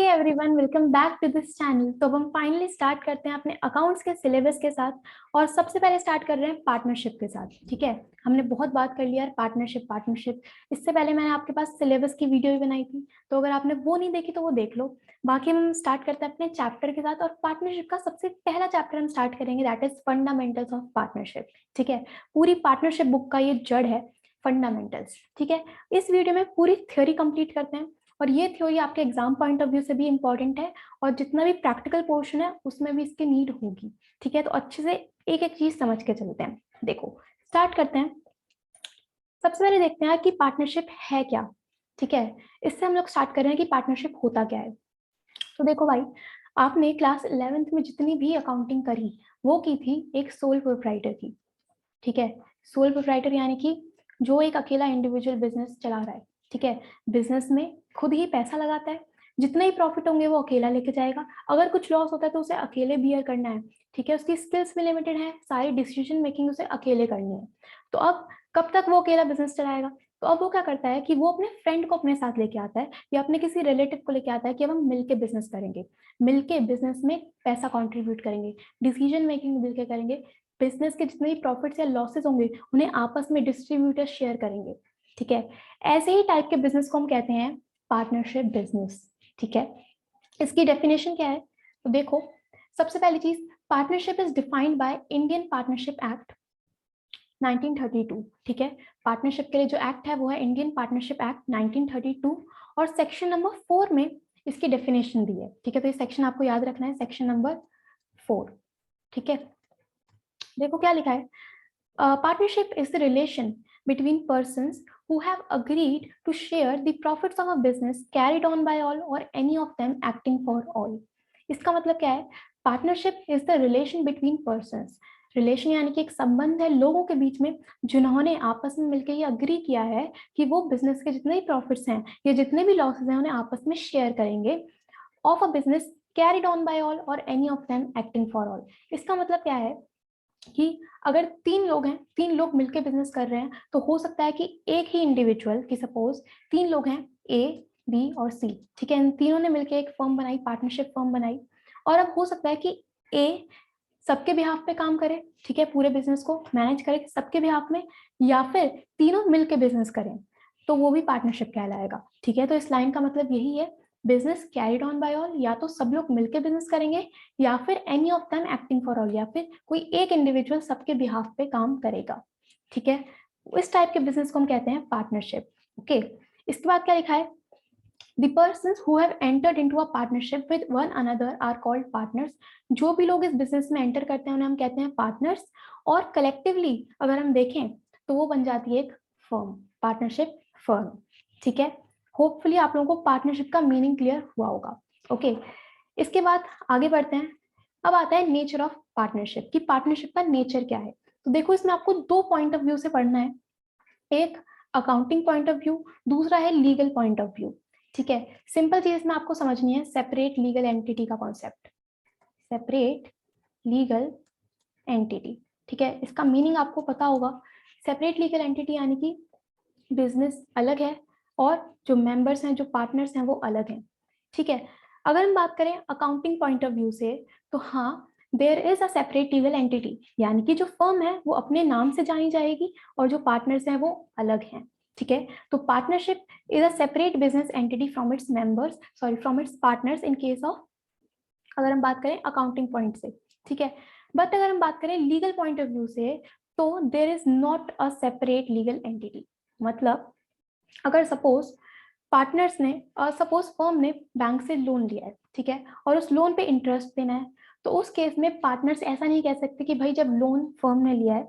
Everyone, welcome back to this channel. तो अब हम फाइनली स्टार्ट करते हैं अपने अकाउंट्स के सिलेबस के साथ। और सबसे पहले स्टार्ट कर रहे हैं पार्टनरशिप के साथ। ठीक है, हमने बहुत बात कर लिया यार पार्टनरशिप। इससे पहले मैंने आपके पास सिलेबस की वीडियो भी बनाई थी, तो अगर आपने वो नहीं देखी तो वो देख लो। बाकी हम स्टार्ट करते हैं अपने चैप्टर के साथ, और पार्टनरशिप का सबसे पहला चैप्टर हम स्टार्ट करेंगे, that is fundamentals of partnership. ठीक है, पूरी पार्टनरशिप बुक का ये जड़ है फंडामेंटल्स। ठीक है, इस वीडियो में पूरी थ्योरी कंप्लीट करते हैं, और ये थ्योरी आपके एग्जाम पॉइंट ऑफ व्यू से भी इंपॉर्टेंट है, और जितना भी प्रैक्टिकल पोर्शन है उसमें भी इसकी नीड होगी। ठीक है, तो अच्छे से एक एक चीज समझ के चलते हैं। देखो, स्टार्ट करते हैं। सबसे पहले देखते हैं कि पार्टनरशिप है क्या। ठीक है, इससे हम लोग स्टार्ट कर रहे हैं कि पार्टनरशिप होता क्या है। तो देखो भाई, आपने क्लास 11th में जितनी भी अकाउंटिंग करी वो की थी एक सोल प्रोप्राइटर की। ठीक है, सोल प्रोप्राइटर यानी कि जो एक अकेला इंडिविजुअल बिजनेस चला रहा है। ठीक है, बिजनेस में खुद ही पैसा लगाता है, जितने ही प्रॉफिट होंगे वो अकेला लेके जाएगा, अगर कुछ लॉस होता है तो उसे अकेले बियर करना है। ठीक है, उसकी स्किल्स भी लिमिटेड है, सारी डिसीजन मेकिंग उसे अकेले करनी है। तो अब कब तक वो अकेला बिजनेस चलाएगा? तो अब वो क्या करता है कि वो अपने फ्रेंड को अपने साथ लेके आता है, या अपने किसी रिलेटिव को लेके आता है कि अब हम मिलके बिजनेस करेंगे, मिलके बिजनेस में पैसा कंट्रीब्यूट करेंगे, डिसीजन मेकिंग मिलके करेंगे, बिजनेस के जितने भी प्रॉफिट्स या लॉसेस होंगे उन्हें आपस में डिस्ट्रीब्यूटर शेयर करेंगे। ठीक है, ऐसे ही टाइप के बिजनेस को हम कहते हैं पार्टनरशिप बिजनेस। ठीक है, इसकी डेफिनेशन क्या है? तो देखो, सबसे पहली चीज, partnership is defined by Indian partnership act 1932। ठीक है, पार्टनरशिप के लिए जो एक्ट है वो है इंडियन पार्टनरशिप एक्ट 1932, और सेक्शन नंबर 4 में इसकी डेफिनेशन दी है। ठीक है, तो ये सेक्शन आपको याद रखना है, सेक्शन नंबर 4। ठीक है, देखो क्या लिखा है। Partnership is the relation between persons who have agreed to share the profits of a business carried on by all or any of them acting for all. इसका मतलब क्या है? Partnership is the relation between persons. Relation यानी कि एक संबंध है लोगों के बीच में, जिन्होंने आपस में मिलकर ये अग्री किया है कि वो बिजनेस के जितने भी प्रॉफिट्स हैं या जितने भी लॉसेस हैं उन्हें आपस में शेयर करेंगे, of a business carried on by all or any of them acting for all. इसका मतलब क्या है कि अगर 3 लोग हैं, 3 लोग मिलकर बिजनेस कर रहे हैं, तो हो सकता है कि एक ही इंडिविजुअल की, सपोज 3 लोग हैं, ए, बी और सी। ठीक है, इन तीनों ने मिलकर एक फर्म बनाई, पार्टनरशिप फर्म बनाई, और अब हो सकता है कि ए सबके बिहाफ पे काम करे, ठीक है, पूरे बिजनेस को मैनेज करे सबके बिहाफ में, या फिर तीनों मिलकर बिजनेस करें, तो वो भी पार्टनरशिप कहलाएगा। ठीक है, तो इस लाइन का मतलब यही है, business carried on by all, या तो सब लोग मिलकर बिजनेस करेंगे, या फिर any of them acting for all, या फिर कोई एक इंडिविजुअल सबके बिहाफ पे काम करेगा। ठीक है, इस टाइप के बिजनेस को हम कहते हैं पार्टनरशिप। ओके, इसके बाद क्या लिखा है? The persons who have entered into a partnership with one another are called partners. जो भी लोग इस बिजनेस में एंटर करते हैं उन्हें हम कहते हैं पार्टनर्स, और कलेक्टिवली अगर हम देखें तो वो बन जाती है एक फर्म, पार्टनरशिप फर्म। ठीक है, होपफुली आप लोगों को पार्टनरशिप का मीनिंग क्लियर हुआ होगा। ओके, इसके बाद आगे बढ़ते हैं। अब आता है नेचर ऑफ पार्टनरशिप, कि पार्टनरशिप का नेचर क्या है। तो देखो, इसमें आपको 2 पॉइंट ऑफ व्यू से पढ़ना है, एक अकाउंटिंग पॉइंट ऑफ व्यू, दूसरा है लीगल पॉइंट ऑफ व्यू। ठीक है, सिंपल चीज में आपको समझनी है सेपरेट लीगल एंटिटी का कॉन्सेप्ट, सेपरेट लीगल एंटिटी। ठीक है, इसका मीनिंग आपको पता होगा। सेपरेट लीगल एंटिटी यानी कि बिजनेस अलग है और जो मेंबर्स हैं, जो पार्टनर्स हैं वो अलग हैं। ठीक है, अगर हम बात करें अकाउंटिंग पॉइंट ऑफ व्यू से, तो हाँ, there is a separate legal entity, यानी कि जो फर्म है वो अपने नाम से जानी जाएगी और जो पार्टनर्स हैं वो अलग हैं। ठीक है, तो partnership is a separate business entity from its members, sorry from its partners in case of, अगर हम बात करें अकाउंटिंग पॉइंट से। ठीक है, बट अगर हम बात करें लीगल पॉइंट ऑफ व्यू से, तो there is not a separate legal entity. मतलब अगर सपोज पार्टनर्स ने, सपोज फर्म ने बैंक से लोन लिया है, ठीक है, और उस लोन पे इंटरेस्ट देना है, तो उस केस में पार्टनर्स ऐसा नहीं कह सकते कि भाई जब लोन फर्म ने लिया है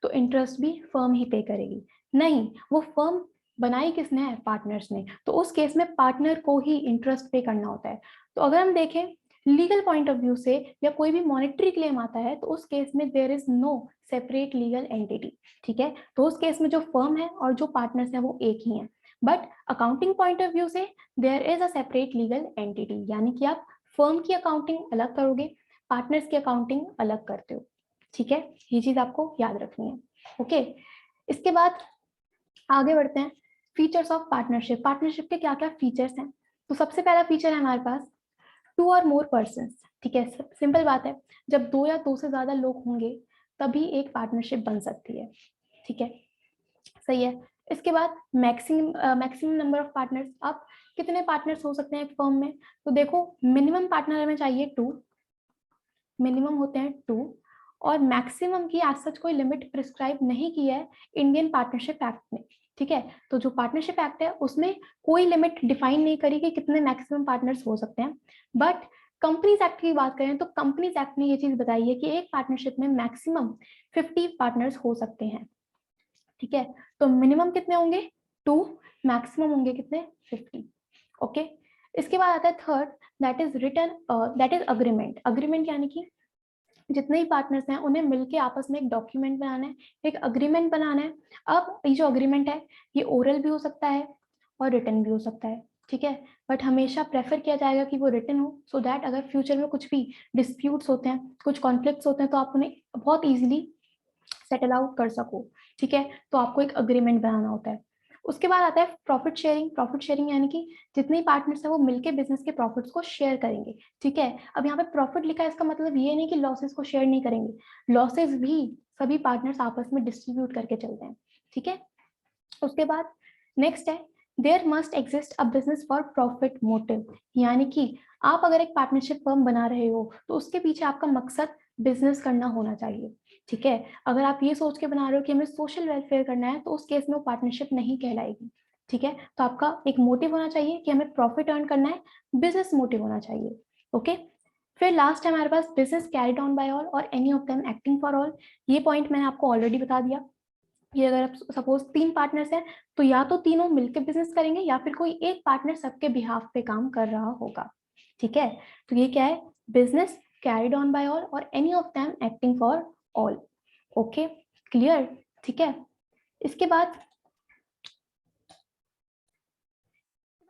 तो इंटरेस्ट भी फर्म ही पे करेगी। नहीं, वो फर्म बनाई किसने है? पार्टनर्स ने, तो उस केस में पार्टनर को ही इंटरेस्ट पे करना होता है। तो अगर हम देखें लीगल पॉइंट ऑफ व्यू से, या कोई भी मॉनेटरी क्लेम आता है, तो उस केस में there is no separate legal entity. ठीक है, तो उस केस में जो फर्म है और जो पार्टनर्स है वो एक ही है। But accounting point of view से there is a separate legal entity, यानी कि आप फर्म की अकाउंटिंग अलग करोगे, पार्टनर्स की अकाउंटिंग अलग करते हो। ठीक है, ये चीज आपको याद रखनी है। ओके, इसके बाद आगे बढ़ते हैं। फीचर्स ऑफ पार्टनरशिप, पार्टनरशिप के क्या क्या फीचर्स हैं? तो सबसे पहला फीचर है हमारे पास 2 और मोर पर्सन, ठीक है, सिंपल बात है, जब 2 या 2 से ज्यादा लोग होंगे तभी एक पार्टनरशिप बन सकती है, ठीक है, सही है। इसके बाद मैक्सिमम नंबर ऑफ पार्टनर्स, आप कितने पार्टनर्स हो सकते हैं एक फर्म में, तो देखो मिनिमम पार्टनर हमें चाहिए 2, मिनिमम होते हैं 2, और मैक्सिमम की आज सच कोई लिमिट प्रिस्क्राइब नहीं की है इंडियन पार्टनरशिप एक्ट ने, ठीक है। तो जो पार्टनरशिप एक्ट है उसमें कोई लिमिट डिफाइन नहीं करी कि कितने मैक्सिमम पार्टनर्स हो सकते हैं, बट कंपनीज एक्ट की बात करें तो कंपनीज एक्ट ने ये चीज बताई है कि एक पार्टनरशिप में मैक्सिमम 50 पार्टनर्स हो सकते हैं, ठीक है। तो मिनिमम कितने होंगे 2, मैक्सिमम होंगे कितने 50, ओके। इसके बाद आता है third, that is written, that is agreement. Agreement यानी कि जितने ही पार्टनर्स हैं उन्हें मिलके आपस में एक डॉक्यूमेंट बनाना है, एक अग्रीमेंट बनाना है। अब ये जो अग्रीमेंट है ये ओरल भी हो सकता है और रिटन भी हो सकता है, ठीक है, बट हमेशा प्रेफर किया जाएगा कि वो रिटन हो, सो दैट अगर फ्यूचर में कुछ भी डिस्प्यूट्स होते हैं, कुछ कॉन्फ्लिक्ट्स होते हैं, तो आप उन्हें बहुत ईजिली सेटल आउट कर सको, ठीक है। तो आपको एक अग्रीमेंट बनाना होता है। उसके बाद आता है प्रॉफिट शेयरिंग। प्रॉफिट शेयरिंग यानी कि जितने पार्टनर्स हैं वो मिलके बिजनेस के प्रॉफिट्स को शेयर करेंगे, ठीक है। अब यहाँ पे प्रॉफिट लिखा है, इसका मतलब ये नहीं कि लॉसेस को शेयर नहीं करेंगे, लॉसेस भी सभी पार्टनर्स आपस में डिस्ट्रीब्यूट करके चलते हैं, ठीक है। उसके बाद नेक्स्ट है, there must exist a business for profit motive, यानी कि आप अगर एक पार्टनरशिप फर्म बना रहे हो तो उसके पीछे आपका मकसद बिजनेस करना होना चाहिए, ठीक है। अगर आप ये सोच के बना रहे हो कि हमें सोशल वेलफेयर करना है तो उस केस में वो पार्टनरशिप नहीं कहलाएगी, ठीक है। तो आपका एक मोटिव होना चाहिए कि हमें प्रॉफिट अर्न करना है, बिजनेस मोटिव होना चाहिए, ओके। फिर लास्ट है हमारे पास business carried on by all or any of them acting for all. ये पॉइंट मैंने आपको ऑलरेडी बता दिया, ये अगर आप सपोज 3 पार्टनर्स हैं तो या तो तीनों मिलकर बिजनेस करेंगे या फिर कोई एक पार्टनर सबके बिहाफ पे काम कर रहा होगा, ठीक है। तो ये क्या है, business carried on by all or any of them acting for all, okay, clear, ठीक है। इसके बाद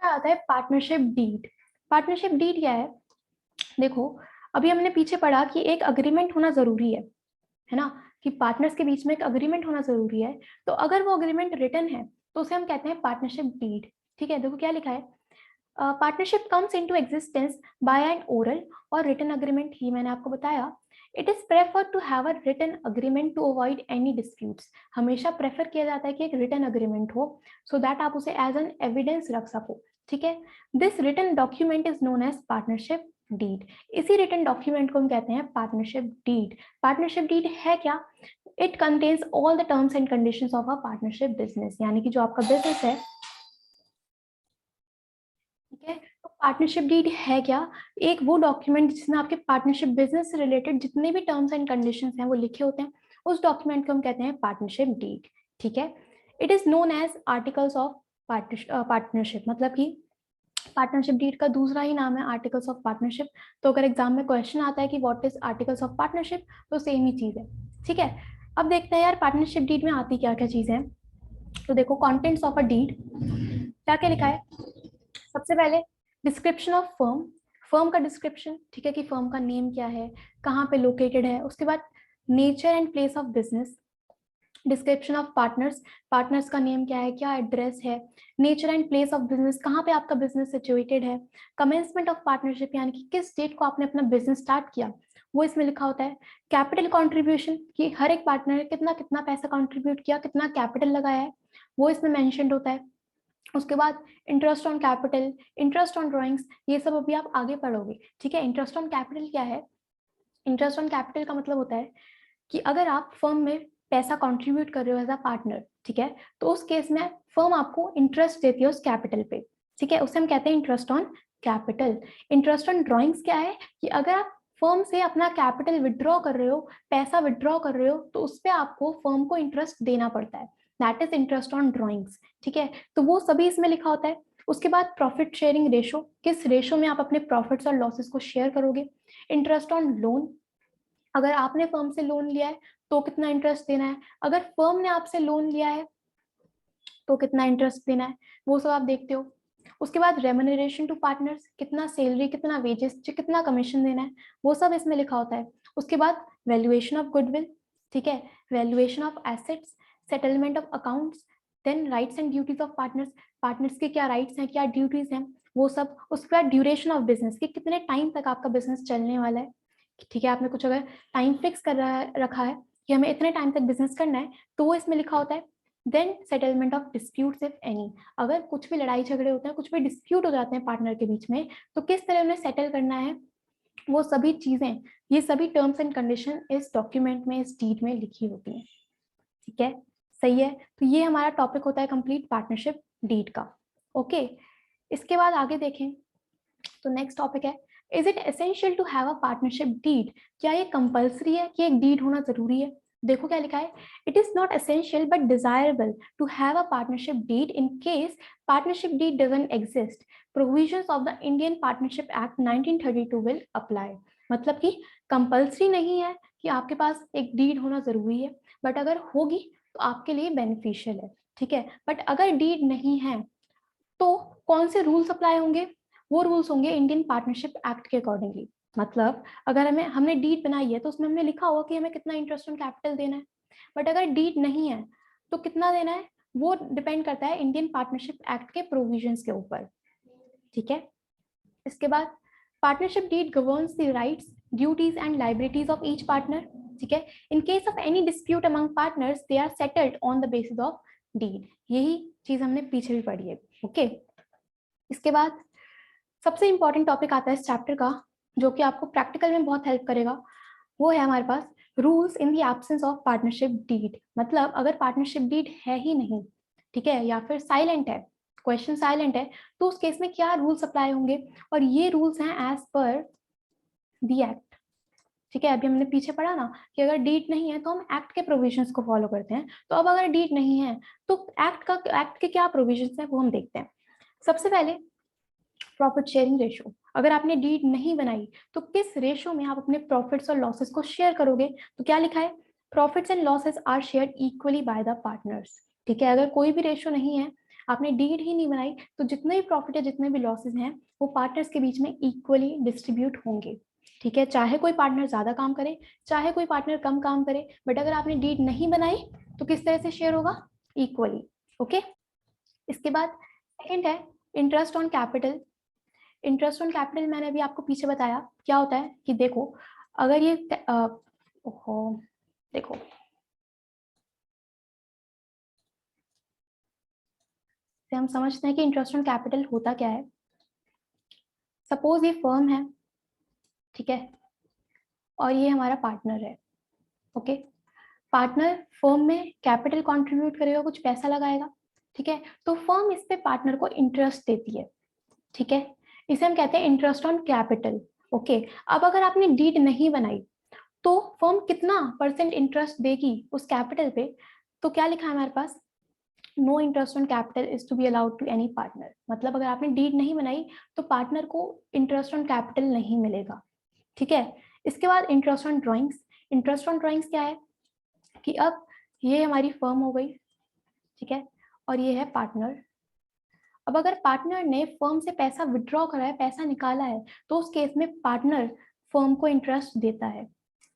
आता है पार्टनरशिप डीड। पार्टनरशिप डीड क्या है, देखो अभी हमने पीछे पढ़ा कि एक अग्रीमेंट होना जरूरी है ना, कि पार्टनर्स के बीच में एक अग्रीमेंट होना जरूरी है। तो अगर वो अग्रीमेंट रिटन है तो उसे हम कहते हैं पार्टनरशिप डीड, ठीक है। देखो क्या लिखा है, partnership comes into existence by an oral और रिटन अग्रीमेंट, ही मैंने आपको बताया। It is prefer to have a written agreement to avoid any disputes, हमेशा प्रेफर किया जाता है कि एक रिटन अग्रीमेंट हो सो दैट आप उसे एज एन एविडेंस रख सको, ठीक है। This written document is known as partnership deed. इसी रिटन डॉक्यूमेंट को हम कहते हैं पार्टनरशिप डीड। पार्टनरशिप डीड है क्या, it contains all the terms and conditions of a partnership business, यानी कि जो आपका बिजनेस है, ठीक है। तो पार्टनरशिप डीड है क्या, एक वो डॉक्यूमेंट जिसमें आपके पार्टनरशिप बिजनेस से रिलेटेड जितने भी टर्म्स एंड कंडीशंस हैं वो लिखे होते हैं, उस डॉक्यूमेंट को हम कहते हैं पार्टनरशिप डीड, ठीक है। It is known as articles of partnership, मतलब कि पार्टनरशिप डीड का दूसरा ही नाम है आर्टिकल्स ऑफ पार्टनरशिप। तो अगर एग्जाम में क्वेश्चन आता है कि what is articles of partnership, तो सेम ही चीज है, ठीक है। अब देखते हैं यार पार्टनरशिप डीड में आती क्या क्या चीजें हैं। तो देखो कॉन्टेंट्स ऑफ अ डीड, क्या क्या लिखा है, सबसे पहले डिस्क्रिप्शन ऑफ फर्म, फर्म का डिस्क्रिप्शन, ठीक है, कि फर्म का नेम क्या है, कहाँ पे लोकेटेड है। उसके बाद nature and place of business, description of partners, partners का नेम क्या है, क्या एड्रेस है, nature and place of business, कहाँ पे आपका बिजनेस सिचुएटेड है, कमेंसमेंट ऑफ पार्टनरशिप यानी कि किस डेट को आपने अपना बिजनेस स्टार्ट किया, वो इसमें लिखा होता है। कैपिटल कंट्रीब्यूशन, कि हर एक पार्टनर ने कितना कितना पैसा कंट्रीब्यूट किया, कितना कैपिटल लगाया है, वो इसमें मेंशन्ड होता है। उसके बाद interest on capital, interest on drawings, ये सब अभी आप आगे पढ़ोगे, ठीक है। इंटरेस्ट ऑन कैपिटल क्या है, इंटरेस्ट ऑन कैपिटल का मतलब होता है कि अगर आप फर्म में पैसा कंट्रीब्यूट कर रहे हो एज अ पार्टनर, ठीक है, तो उस केस में फर्म आपको इंटरेस्ट देती है उस कैपिटल पे, ठीक है, उसे हम कहते हैं interest on capital. Interest on drawings क्या है, कि अगर आप फर्म से अपना कैपिटल विड्रॉ कर रहे हो, पैसा विड्रॉ कर रहे हो, तो उस पर आपको फर्म को इंटरेस्ट देना पड़ता है, that is interest on drawings, ठीक है। तो वो सभी इसमें लिखा होता है। उसके बाद प्रॉफिट शेयरिंग रेशो, किस रेशो में आप अपने प्रॉफिट्स और लॉसेस को शेयर करोगे। इंटरेस्ट ऑन लोन, अगर आपने फर्म से लोन लिया है तो कितना इंटरेस्ट देना है, अगर फर्म ने आपसे लोन लिया है तो कितना इंटरेस्ट देना है, वो सब आप देखते हो। उसके बाद रेम्यूनरेशन टू पार्टनर्स, कितना सैलरी, कितना वेजेस, कितना कमीशन देना है, वो सब इसमें लिखा होता है। उसके बाद वैल्यूएशन ऑफ गुडविल, ठीक है, valuation of assets, settlement of accounts, then rights and duties of partners, partners के क्या राइट्स हैं, क्या ड्यूटीज हैं, वो सब। उसके बाद ड्यूरेशन ऑफ बिजनेस, कि कितने टाइम तक आपका बिजनेस चलने वाला है, ठीक है। आपने कुछ अगर टाइम फिक्स कर रखा है कि हमें इतने टाइम तक बिजनेस करना है, तो वो इसमें लिखा होता है। Then settlement of disputes if any, अगर कुछ भी लड़ाई झगड़े होते हैं, कुछ भी डिस्प्यूट हो जाते हैं पार्टनर के बीच में, तो किस तरह उन्हें सेटल करना है, वो सभी चीजें, ये सभी टर्म्स एंड कंडीशन इस डॉक्यूमेंट में, इस डीड में लिखी होती हैं, ठीक है। सही है, तो ये हमारा टॉपिक होता है कंप्लीट पार्टनरशिप डीड का। ओके, इसके बाद आगे देखें तो नेक्स्ट टॉपिक है, is it essential to have a partnership deed, क्या ये कंपल्सरी है कि एक डीड होना जरूरी है। देखो क्या लिखा है, it is not essential but desirable to have a partnership deed in case partnership deed doesn't exist, provisions of the Indian partnership act 1932 will apply. मतलब कि कंपल्सरी नहीं है कि आपके पास एक डीड होना जरूरी है, बट अगर होगी तो आपके लिए बेनिफिशियल है, ठीक है। बट अगर डीड नहीं है तो कौन से रूल्स अप्लाई होंगे, वो रूल्स होंगे इंडियन पार्टनरशिप एक्ट के अकॉर्डिंगली। मतलब अगर हमने डीड बनाई है तो उसमें हमने लिखा होगा कि हमें कितना इंटरेस्ट ऑन कैपिटल देना है, बट अगर डीड नहीं है तो कितना देना है, वो डिपेंड करता है इंडियन पार्टनरशिप एक्ट के प्रोविजंस के ऊपर, ठीक है। इसके बाद partnership deed governs the rights, duties and liabilities of each partner, ठीक है। In case of any dispute among partners they are settled on the basis of deed, यही चीज हमने पीछे भी पढ़ी है, ओके। इसके बाद सबसे इंपॉर्टेंट टॉपिक आता है इस चैप्टर का, जो कि आपको प्रैक्टिकल में बहुत हेल्प करेगा, वो है हमारे पास rules in the absence of partnership deed. मतलब अगर पार्टनरशिप डीड है ही नहीं, ठीक है, या फिर साइलेंट है, क्वेश्चन साइलेंट है, तो उस केस में क्या रूल्स अप्लाई होंगे, और ये रूल्स हैं एज पर द एक्ट, ठीक है। अभी हमने पीछे पढ़ा ना कि अगर डीड नहीं है तो हम एक्ट के प्रोविजंस को फॉलो करते हैं, तो अब अगर डीड नहीं है तो एक्ट के क्या प्रोविजंस हैं वो हम देखते हैं। सबसे पहले प्रॉफिट शेयरिंग रेशो, अगर आपने डीड नहीं बनाई तो किस रेशो में आप अपने प्रॉफिट्स और लॉसेस को शेयर करोगे, तो क्या लिखा है, profits and losses are shared equally by the partners, ठीक है। अगर कोई भी रेशो नहीं है, आपने डीड ही नहीं बनाई, तो जितने भी प्रॉफिट है, जितने भी लॉसेस हैं, वो पार्टनर्स के बीच में इक्वली डिस्ट्रीब्यूट होंगे, ठीक है। चाहे कोई पार्टनर ज्यादा काम करे, चाहे कोई पार्टनर कम काम करे, बट अगर आपने डीड नहीं बनाई तो किस तरह से शेयर होगा, इक्वली, ओके। इसके बाद सेकंड है interest on capital. Interest on capital मैंने अभी आपको पीछे बताया क्या होता है, कि देखो अगर ये देखो हम समझते हैं कि इंटरेस्ट ऑन कैपिटल होता क्या है। सपोज ये फर्म है, ठीक है, और ये हमारा पार्टनर है, ओके। पार्टनर फर्म में कैपिटल कंट्रीब्यूट करेगा, कुछ पैसा लगाएगा, ठीक है, तो फर्म इस पे पार्टनर को इंटरेस्ट देती है, ठीक है। इसे हम कहते हैं इंटरेस्ट ऑन कैपिटल, ओके। अब अगर आपने डीड नहीं बनाई तो फर्म कितना परसेंट इंटरेस्ट देगी उस कैपिटल पे, तो क्या लिखा है हमारे पास, no interest on capital is to be allowed to any partner. मतलब अगर आपने डीड नहीं बनाई तो पार्टनर को इंटरेस्ट ऑन कैपिटल नहीं मिलेगा, ठीक है। इसके बाद interest on drawings. Interest on drawings क्या है, कि अब ये हमारी फर्म हो गई, ठीक है, और ये है पार्टनर। अब अगर पार्टनर ने फर्म से पैसा विड्रॉ करा है, पैसा निकाला है, तो उस केस में पार्टनर फर्म को इंटरेस्ट देता है,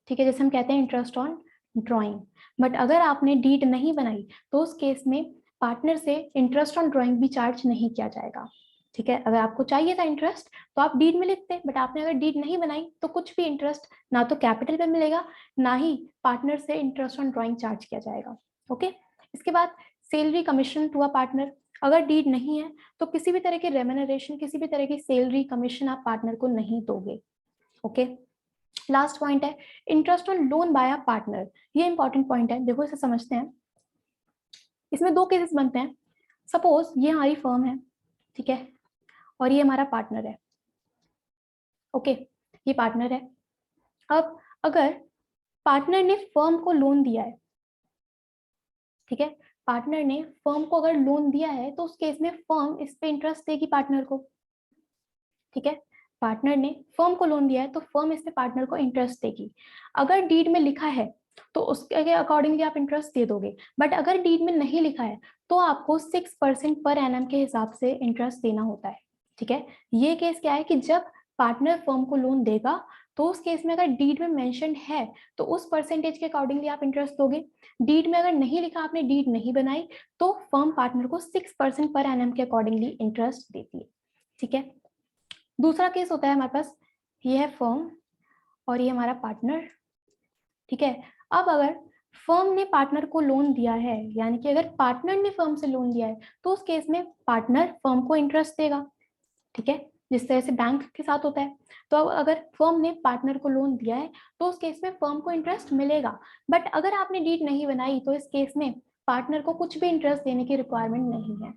ठीक है, जैसे हम कहते हैं इंटरेस्ट ऑन ड्राइंग। बट अगर आपने डीड नहीं बनाई तो उस केस में पार्टनर से इंटरेस्ट ऑन ड्राइंग भी चार्ज नहीं किया जाएगा, ठीक है। अगर आपको चाहिए था इंटरेस्ट तो आप डीड में लिखते, बट आपने अगर डीड नहीं बनाई तो कुछ भी इंटरेस्ट ना तो कैपिटल पे मिलेगा, ना ही पार्टनर से इंटरेस्ट ऑन ड्राइंग चार्ज किया जाएगा, ओके। इसके बाद salary commission to a partner, अगर डीड नहीं है तो किसी भी तरह की रेम्यूनरेशन, किसी भी तरह की सैलरी कमीशन आप पार्टनर को नहीं दोगे, ओके। लास्ट पॉइंट है interest on loan by a partner. ये इंपॉर्टेंट पॉइंट है, देखो इसे समझते हैं। इसमें दो केसेस बनते हैं। सपोज ये हमारी फर्म है, ठीक है, और ये हमारा पार्टनर है, ओके, ये पार्टनर है। अब अगर पार्टनर ने फर्म को लोन दिया है, ठीक है, पार्टनर ने फर्म को अगर लोन दिया है तो उस केस में फर्म इस पे इंटरेस्ट देगी पार्टनर को, ठीक है। पार्टनर ने फर्म को लोन दिया है तो फर्म इस पे पार्टनर को इंटरेस्ट देगी। अगर डीड में लिखा है तो उसके अकॉर्डिंगली आप इंटरेस्ट दे दोगे, बट अगर डीड में नहीं लिखा है तो आपको 6% पर एनम के हिसाब से इंटरेस्ट देना होता है, ठीक है। ये केस क्या है कि जब पार्टनर फर्म को लोन देगा तो उस केस में अगर डीड में मेंशन है तो उस परसेंटेज के अकॉर्डिंगली आप इंटरेस्ट दोगे। डीड में अगर नहीं लिखा, आपने डीड नहीं बनाई, तो फर्म पार्टनर को 6% पर एनम के अकॉर्डिंगली इंटरेस्ट देती है, ठीक है। दूसरा केस होता है हमारे पास, ये है फर्म और ये हमारा पार्टनर। ठीक है। अब अगर फर्म ने पार्टनर को लोन दिया है, यानी कि अगर पार्टनर ने फर्म से लोन दिया है, तो उस केस में पार्टनर फर्म को इंटरेस्ट देगा। ठीक है, जिस तरह से बैंक के साथ होता है। तो अब अगर फर्म ने पार्टनर को लोन दिया है तो उस केस में फर्म को इंटरेस्ट मिलेगा। बट अगर आपने डीड नहीं बनाई तो इस केस में पार्टनर को कुछ भी इंटरेस्ट देने की रिक्वायरमेंट नहीं है।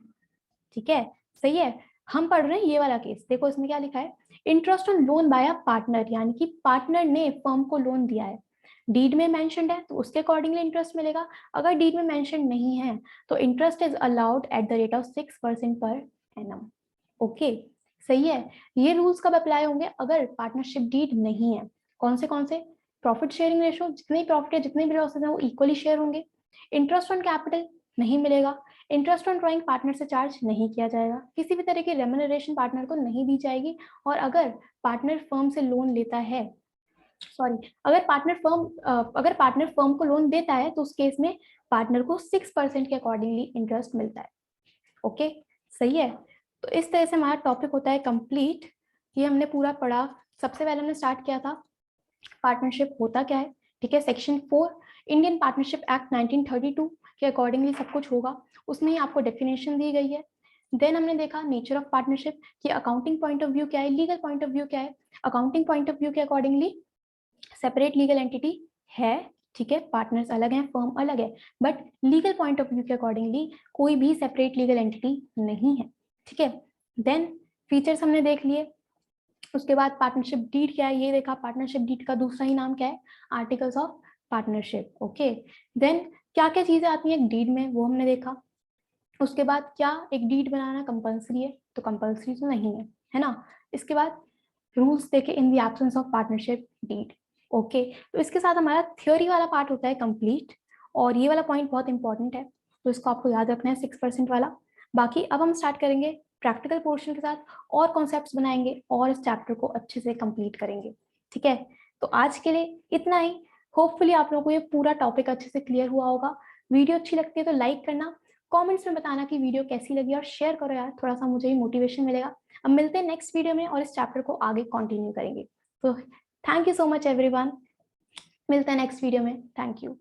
ठीक है, सही है। हम पढ़ रहे हैं ये वाला केस, देखो इसमें क्या लिखा है, interest on loan by a partner, यानी कि पार्टनर ने फर्म को लोन दिया है, डीड में मेंशन्ड है तो उसके अकॉर्डिंगली इंटरेस्ट मिलेगा। अगर डीड में मेंशन नहीं है तो interest is allowed at the rate of 6% per annum. Okay, सही है। ये रूल्स कब अप्लाई होंगे, अगर पार्टनरशिप डीड नहीं है। कौन से प्रॉफिट शेयरिंग रेशो, जितने प्रॉफिट है जितने भी लॉसेस हैं वो इक्वली शेयर होंगे। इंटरेस्ट ऑन कैपिटल नहीं मिलेगा। इंटरेस्ट ऑन ड्राइंग पार्टनर से चार्ज नहीं किया जाएगा। किसी भी तरह की रेम्युनरेशन पार्टनर को नहीं दी जाएगी। और अगर पार्टनर फर्म से लोन लेता है, सॉरी, अगर पार्टनर फर्म को लोन देता है तो उस केस में पार्टनर को 6% के अकॉर्डिंगली इंटरेस्ट मिलता है। ओके, सही है। तो इस तरह से हमारा टॉपिक होता है कंप्लीट। ये हमने पूरा पढ़ा। सबसे पहले हमने स्टार्ट किया था पार्टनरशिप होता क्या है। ठीक है, सेक्शन 4 इंडियन पार्टनरशिप एक्ट 1932 के अकॉर्डिंगली सब कुछ होगा, उसमें ही आपको डेफिनेशन दी गई है। देन हमने देखा नेचर ऑफ पार्टनरशिप कि अकाउंटिंग पॉइंट ऑफ व्यू क्या है, लीगल पॉइंट ऑफ व्यू क्या है। अकाउंटिंग पॉइंट ऑफ व्यू के अकॉर्डिंगली सेपरेट लीगल एंटिटी है। ठीक है, पार्टनर्स अलग हैं, फर्म अलग है, but legal point of view के अकॉर्डिंगली कोई भी सेपरेट लीगल एंटिटी नहीं है। ठीक है, देन फीचर्स हमने देख लिए। उसके बाद पार्टनरशिप डीड क्या है ये देखा। पार्टनरशिप डीड का दूसरा ही नाम क्या है, articles of partnership. Okay, then क्या क्या चीजें आती हैं एक डीड में वो हमने देखा। उसके बाद क्या एक डीड बनाना कंपलसरी है, तो कंपलसरी तो नहीं है ना। इसके बाद रूल्स देखे in the absence of partnership deed. Okay, तो इसके साथ हमारा थ्योरी वाला पार्ट होता है कंप्लीट। और ये वाला पॉइंट बहुत इंपॉर्टेंट है, तो इसको आपको याद रखना है, 6% वाला। बाकी अब हम स्टार्ट करेंगे प्रैक्टिकल पोर्शन के साथ, और कॉन्सेप्ट्स बनाएंगे और इस चैप्टर को अच्छे से कंप्लीट करेंगे। ठीक है, तो आज के लिए इतना ही। होपफुली आप लोगों को ये पूरा टॉपिक अच्छे से क्लियर हुआ होगा। वीडियो अच्छी लगती है तो लाइक करना, कमेंट्स में बताना कि वीडियो कैसी लगी, और शेयर करो यार, थोड़ा सा मुझे भी मोटिवेशन मिलेगा। अब मिलते हैं नेक्स्ट वीडियो में और इस चैप्टर को आगे कंटिन्यू करेंगे। तो thank you so much everyone, मिलते हैं नेक्स्ट वीडियो में। Thank you.